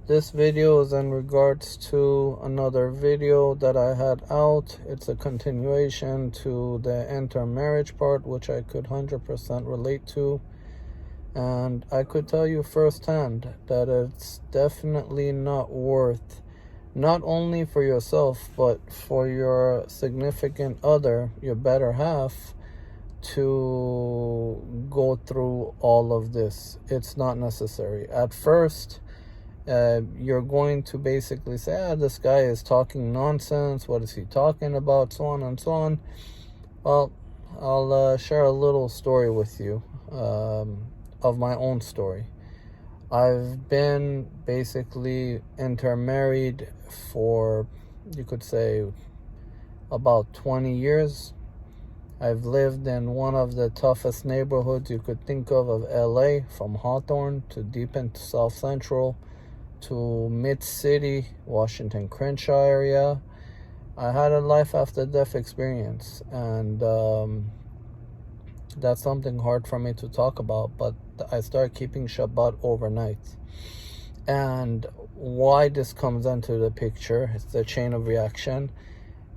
This video is in regards to another video that I had out. It's a continuation to the intermarriage part, which I could 100% relate to. And I could tell you firsthand that it's definitely not worth, not only for yourself, but for your significant other, your better half, to go through all of this. It's not necessary. At first, you're going to basically say, this guy is talking nonsense. What is he talking about? So on and so on. Well, I'll share a little story with you of my own story. I've been basically intermarried for, you could say, about 20 years. I've lived in one of the toughest neighborhoods you could think of LA, from Hawthorne to deep into South Central to Mid-City, Washington Crenshaw area. I had a life after death experience, and that's something hard for me to talk about, but I started keeping Shabbat overnight. And why this comes into the picture, it's the chain of reaction,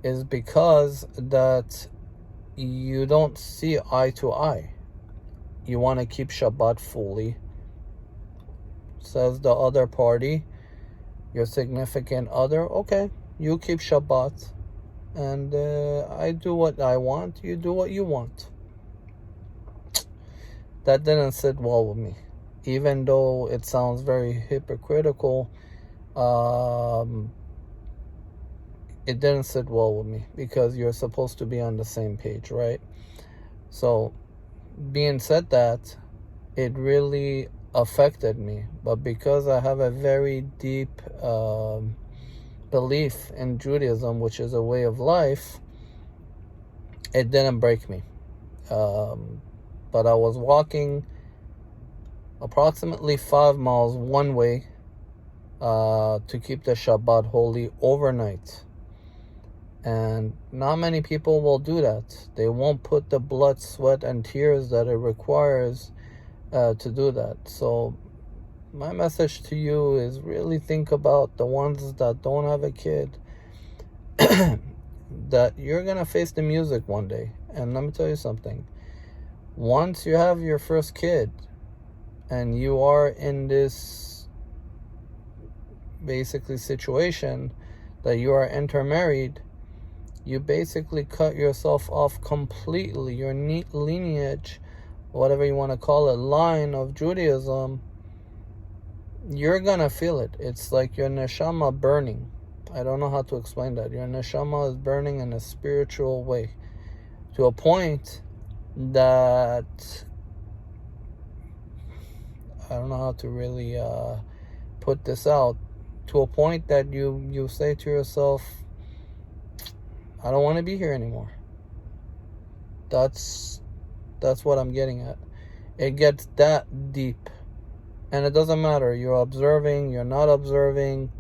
is because that you don't see eye to eye. You want to keep Shabbat fully. Says the other party, your significant other, okay, you keep Shabbat, and I do what I want, you do what you want. That didn't sit well with me, even though it sounds very hypocritical. It didn't sit well with me, because you're supposed to be on the same page, right? So, being said that, it really affected me. But because I have a very deep belief in Judaism, which is a way of life, it didn't break me. But I was walking approximately 5 miles one way to keep the Shabbat Holy overnight. And not many people will do that. They won't put the blood, sweat, and tears that it requires to do that. So my message to you is really think about the ones that don't have a kid, that you're going to face the music one day. And let me tell you something. Once you have your first kid and you are in this basically situation that you are intermarried, you basically cut yourself off completely. Your lineage, whatever you want to call it, line of Judaism, you're gonna feel it. It's like your neshama burning. I don't know how to explain that. Your neshama is burning in a spiritual way, to a point that I don't know how to really put this out, to a point that you say to yourself, I don't want to be here anymore. That's what I'm getting at. It gets that deep. And it doesn't matter. You're observing, you're not observing.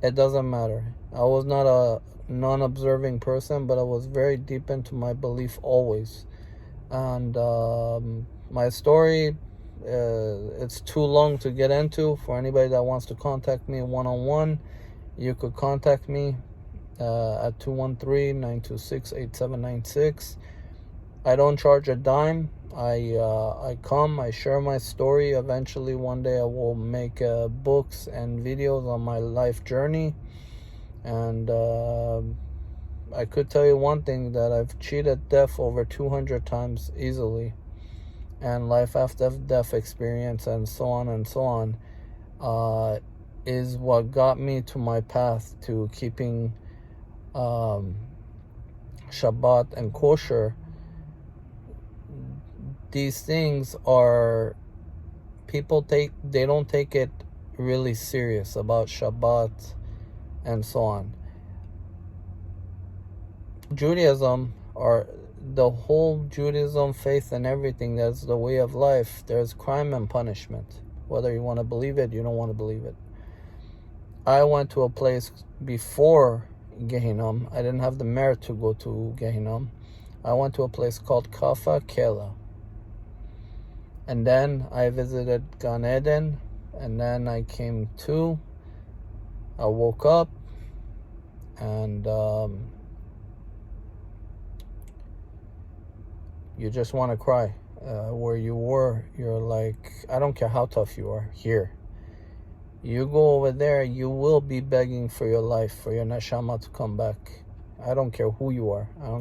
It doesn't matter. I was not a non-observing person, but I was very deep into my belief always. And my story, it's too long to get into. For anybody that wants to contact me one-on-one, you could contact me at 213-926-8796. I don't charge a dime. I come, I share my story. Eventually, one day, I will make books and videos on my life journey. And I could tell you one thing, that I've cheated death over 200 times easily. And life after death experience and so on and so on is what got me to my path to keeping Shabbat and kosher. These things are, they don't take it really serious about Shabbat and so on. Judaism, or the whole Judaism faith and everything, that's the way of life. There's crime and punishment, whether you want to believe it, you don't want to believe it. I went to a place before Gehinnom. I didn't have the merit to go to Gehinnom. I went to a place called Kaf HaKayla. And then I visited GAN EDEN, and then I came to I woke up and you just want to cry. Where you were, you're like, I don't care how tough you are here. You go over there, you will be begging for your life, for your neshama to come back. I don't care who you are. I don't